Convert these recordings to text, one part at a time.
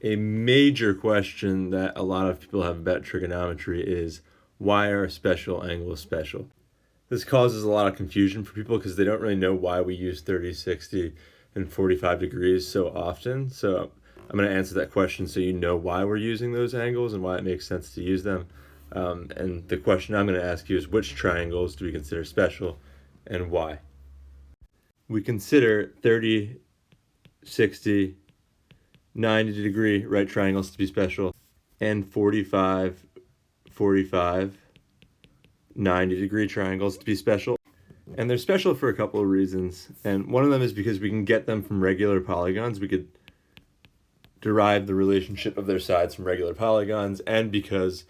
A major question that a lot of people have about trigonometry is, why are special angles special? This causes a lot of confusion for people because they don't really know why we use 30, 60, and 45 degrees so often. So I'm going to answer that question so you know why we're using those angles and why it makes sense to use them. And the question I'm going to ask you is, which triangles do we consider special and why? We consider 30, 60, 90-degree right triangles to be special, and 45, 45, 90-degree triangles to be special. And they're special for a couple of reasons. And one of them is because we can get them from regular polygons. We could derive the relationship of their sides from regular polygons, and because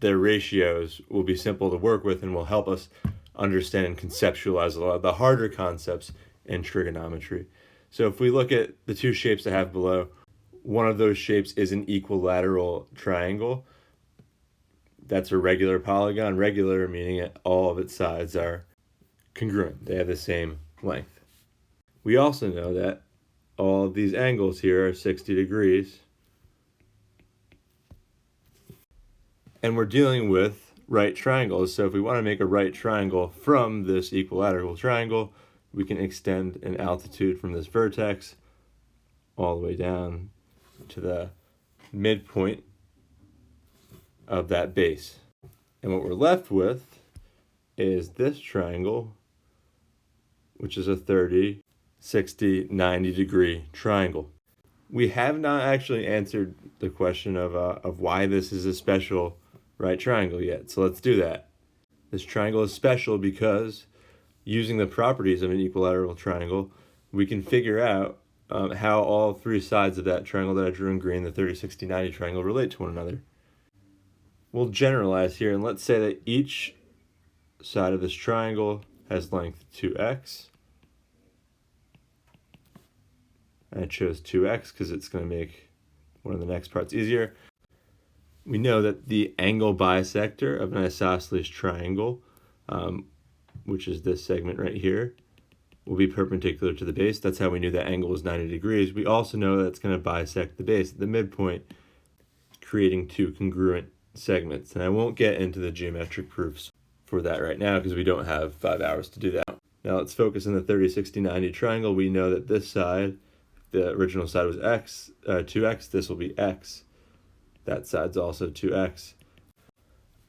their ratios will be simple to work with and will help us understand and conceptualize a lot of the harder concepts in trigonometry. So if we look at the two shapes I have below, one of those shapes is an equilateral triangle. That's a regular polygon, regular meaning all of its sides are congruent. They have the same length. We also know that all of these angles here are 60 degrees. And we're dealing with right triangles. So if we want to make a right triangle from this equilateral triangle, we can extend an altitude from this vertex all the way down to the midpoint of that base. And what we're left with is this triangle, which is a 30, 60, 90-degree triangle. We have not actually answered the question of why this is a special right triangle yet, so let's do that. This triangle is special because using the properties of an equilateral triangle, we can figure out how all three sides of that triangle that I drew in green, the 30, 60, 90 triangle, relate to one another. We'll generalize here, and let's say that each side of this triangle has length 2x. And I chose 2x because it's going to make one of the next parts easier. We know that the angle bisector of an isosceles triangle, which is this segment right here, will be perpendicular to the base. That's how we knew that angle was 90 degrees. We also know that it's going to bisect the base at the midpoint, creating two congruent segments. And I won't get into the geometric proofs for that right now because we don't have 5 hours to do that. Now let's focus on the 30, 60, 90 triangle. We know that this side, the original side was x, 2x. This will be x. That side's also 2x.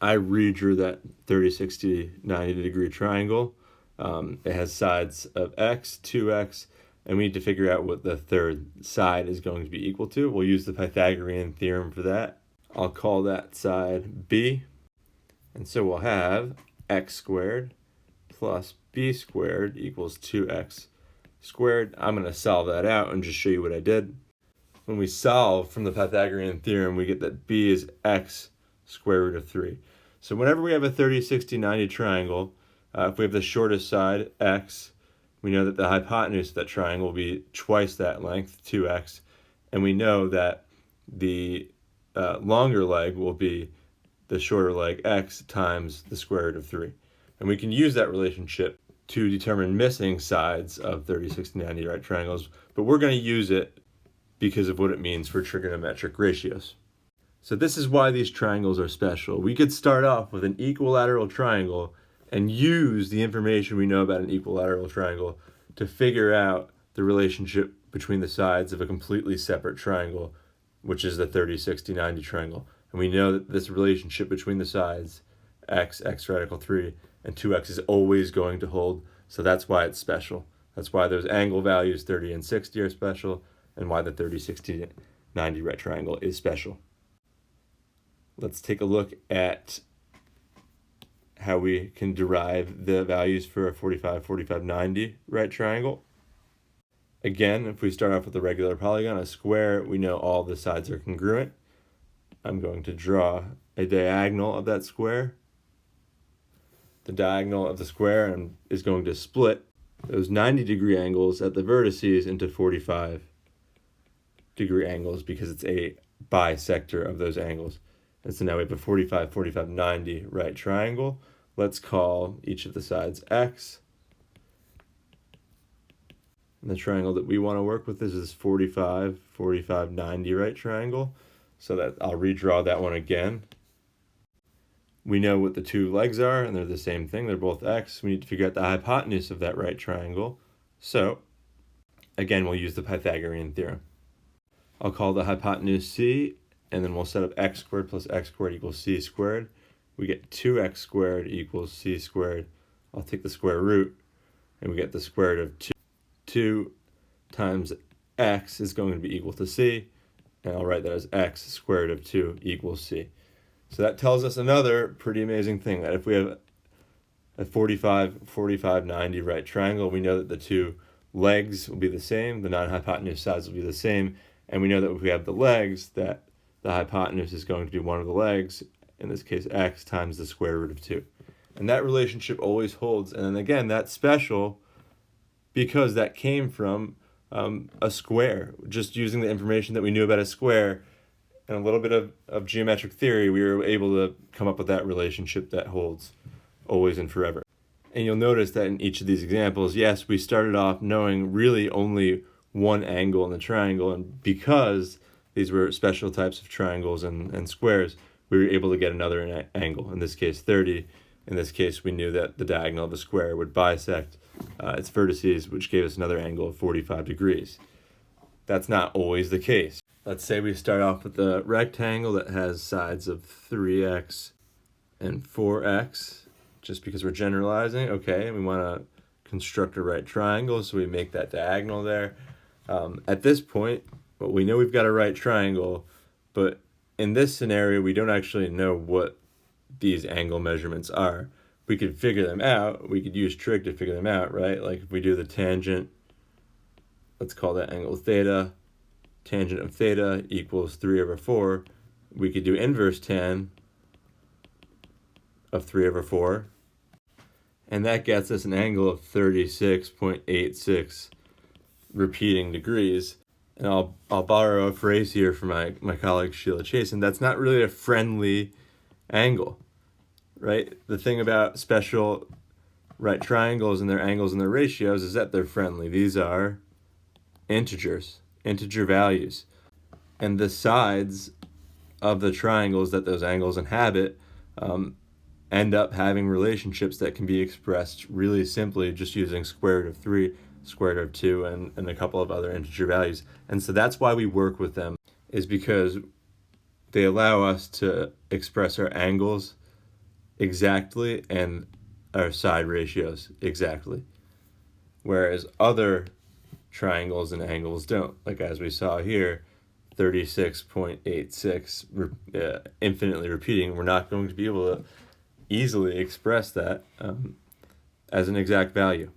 I redrew that 30, 60, 90-degree triangle. It has sides of x, 2x, and we need to figure out what the third side is going to be equal to. We'll use the Pythagorean theorem for that. I'll call that side b. And so we'll have x squared plus b squared equals 2x squared. I'm going to solve that out and just show you what I did. When we solve from the Pythagorean theorem, we get that b is x square root of 3. So whenever we have a 30, 60, 90 triangle, if we have the shortest side, x, we know that the hypotenuse of that triangle will be twice that length, 2x, and we know that the longer leg will be the shorter leg, x, times the square root of 3. And we can use that relationship to determine missing sides of 30, 60, 90 right triangles, but we're going to use it because of what it means for trigonometric ratios. So this is why these triangles are special. We could start off with an equilateral triangle and use the information we know about an equilateral triangle to figure out the relationship between the sides of a completely separate triangle, which is the 30, 60, 90 triangle. And we know that this relationship between the sides, x radical 3, and 2x is always going to hold, so that's why it's special. That's why those angle values 30 and 60 are special, and why the 30, 60, 90 right triangle is special. Let's take a look at how we can derive the values for a 45, 45, 90 right triangle. Again, if we start off with a regular polygon, a square, we know all the sides are congruent. I'm going to draw a diagonal of that square. The diagonal of the square is going to split those 90-degree angles at the vertices into 45-degree angles because it's a bisector of those angles. And so now we have a 45, 45, 90 right triangle. Let's call each of the sides x. And the triangle that we want to work with is this 45, 45, 90 right triangle. So that I'll redraw that one again. We know what the two legs are, and they're the same thing. They're both x. We need to figure out the hypotenuse of that right triangle. So, again, we'll use the Pythagorean theorem. I'll call the hypotenuse c, and then we'll set up x squared plus x squared equals c squared. We get 2x squared equals c squared. I'll take the square root, and we get the square root of 2. 2 times x is going to be equal to c, and I'll write that as x squared root of 2 equals c. So that tells us another pretty amazing thing, that if we have a 45, 45, 90 right triangle, we know that the two legs will be the same, the non-hypotenuse sides will be the same, and we know that if we have the legs, that the hypotenuse is going to be one of the legs, in this case x, times the square root of 2. And that relationship always holds, and then again, that's special because that came from a square. Just using the information that we knew about a square and a little bit of geometric theory, we were able to come up with that relationship that holds always and forever. And you'll notice that in each of these examples, yes, we started off knowing really only one angle in the triangle, and because these were special types of triangles and squares, we were able to get another angle, in this case 30. In this case, we knew that the diagonal of the square would bisect its vertices, which gave us another angle of 45 degrees. That's not always the case. Let's say we start off with a rectangle that has sides of 3x and 4x, just because we're generalizing. Okay, and we want to construct a right triangle, so we make that diagonal there. At this point, well, we know we've got a right triangle, but in this scenario, we don't actually know what these angle measurements are. We could figure them out. We could use trig to figure them out, right? Like if we do the tangent, let's call that angle theta. Tangent of theta equals 3/4. We could do inverse tan of 3/4. And that gets us an angle of 36.86 repeating degrees. And I'll borrow a phrase here from my colleague Sheila Chasen. That's not really a friendly angle, right? The thing about special right triangles and their angles and their ratios is that they're friendly. These are integers, integer values. And the sides of the triangles that those angles inhabit end up having relationships that can be expressed really simply just using square root of 3, square root of 2, and a couple of other integer values. And so that's why we work with them, is because they allow us to express our angles exactly and our side ratios exactly. Whereas other triangles and angles don't. Like as we saw here, 36.86 infinitely repeating, we're not going to be able to easily express that as an exact value.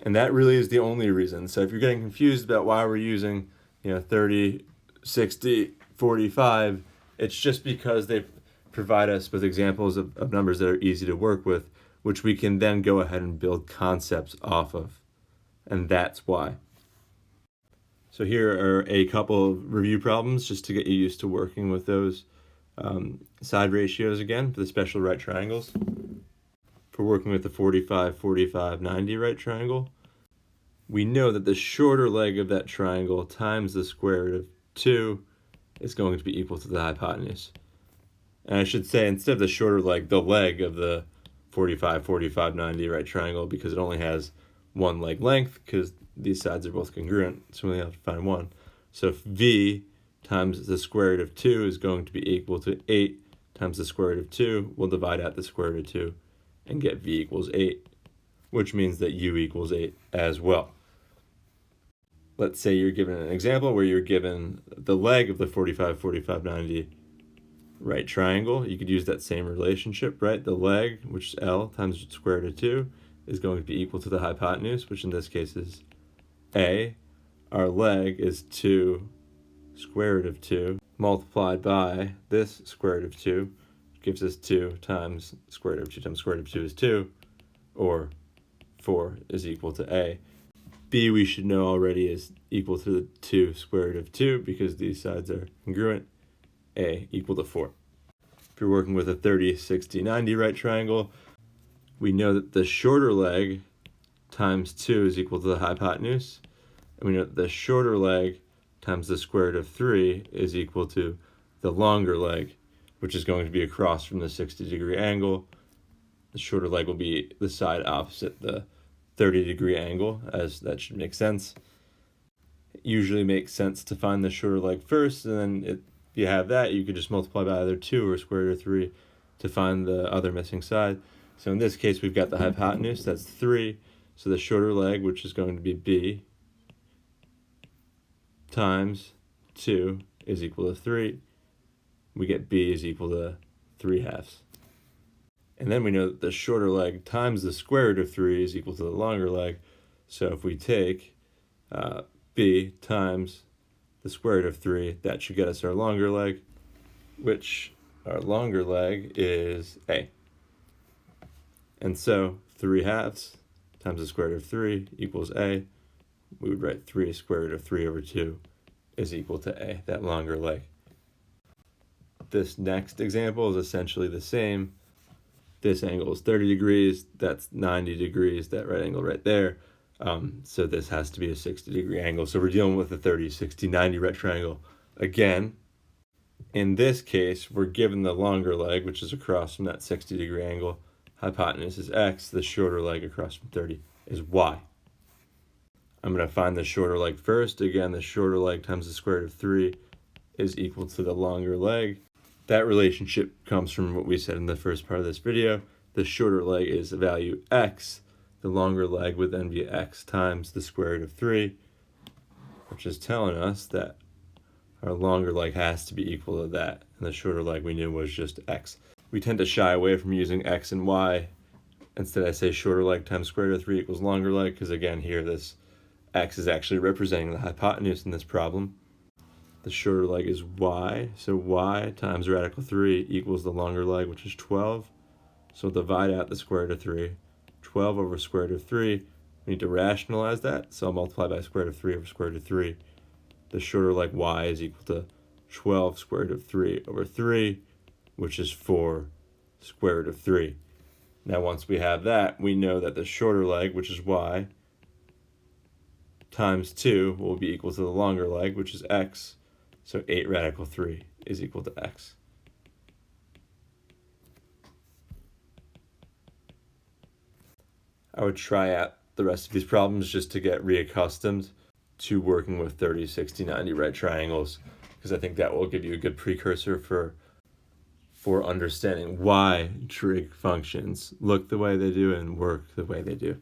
And that really is the only reason. So if you're getting confused about why we're using 30, 60, 45, it's just because they provide us with examples of numbers that are easy to work with, which we can then go ahead and build concepts off of. And that's why. So here are a couple of review problems just to get you used to working with those side ratios again for the special right triangles. For working with the 45, 45, 90 right triangle, we know that the shorter leg of that triangle times the square root of 2 is going to be equal to the hypotenuse. And I should say, instead of the shorter leg, the leg of the 45, 45, 90 right triangle, because it only has one leg length, because these sides are both congruent, so we only have to find one. So if v times the square root of 2 is going to be equal to 8 times the square root of 2, we'll divide out the square root of 2 and get v equals 8, which means that u equals 8 as well. Let's say you're given an example where you're given the leg of the 45, 45, 90 right triangle. You could use that same relationship, right? The leg, which is L times the square root of 2, is going to be equal to the hypotenuse, which in this case is A. Our leg is 2 square root of 2 multiplied by this square root of 2, which gives us 2 times square root of 2 times square root of 2 is 2, or 4 is equal to A. B, we should know already, is equal to the 2 square root of 2 because these sides are congruent. A equal to 4. If you're working with a 30, 60, 90 right triangle, we know that the shorter leg times 2 is equal to the hypotenuse. And we know that the shorter leg times the square root of 3 is equal to the longer leg, which is going to be across from the 60-degree angle. The shorter leg will be the side opposite the 30-degree angle, as that should make sense. It usually makes sense to find the shorter leg first, and then if you have that, you could just multiply by either 2 or square root of 3 to find the other missing side. So in this case, we've got the hypotenuse, that's 3. So the shorter leg, which is going to be b, times 2 is equal to 3. We get b is equal to 3/2. And then we know that the shorter leg times the square root of 3 is equal to the longer leg. So if we take b times the square root of 3, that should get us our longer leg, which our longer leg is a. And so 3/2 times the square root of 3 equals a. We would write 3 square root of 3 over 2 is equal to a, that longer leg. This next example is essentially the same. This angle is 30 degrees, that's 90 degrees, that right angle right there. So this has to be a 60-degree angle. So we're dealing with a 30, 60, 90 right triangle. Again, in this case, we're given the longer leg, which is across from that 60-degree angle. Hypotenuse is x, the shorter leg across from 30 is y. I'm going to find the shorter leg first. Again, the shorter leg times the square root of 3 is equal to the longer leg. That relationship comes from what we said in the first part of this video. The shorter leg is the value x. The longer leg would then be x times the square root of 3, which is telling us that our longer leg has to be equal to that, and the shorter leg we knew was just x. We tend to shy away from using x and y. Instead, I say shorter leg times square root of 3 equals longer leg, because again, here this x is actually representing the hypotenuse in this problem. The shorter leg is y, so y times radical 3 equals the longer leg, which is 12. So we'll divide out the square root of 3. 12 over square root of 3. We need to rationalize that, so I'll multiply by square root of 3 over square root of 3. The shorter leg y is equal to 12 square root of 3 over 3, which is 4 square root of 3. Now once we have that, we know that the shorter leg, which is y, times 2 will be equal to the longer leg, which is x. So 8 radical 3 is equal to x. I would try out the rest of these problems just to get reaccustomed to working with 30, 60, 90 right triangles, because I think that will give you a good precursor for understanding why trig functions look the way they do and work the way they do.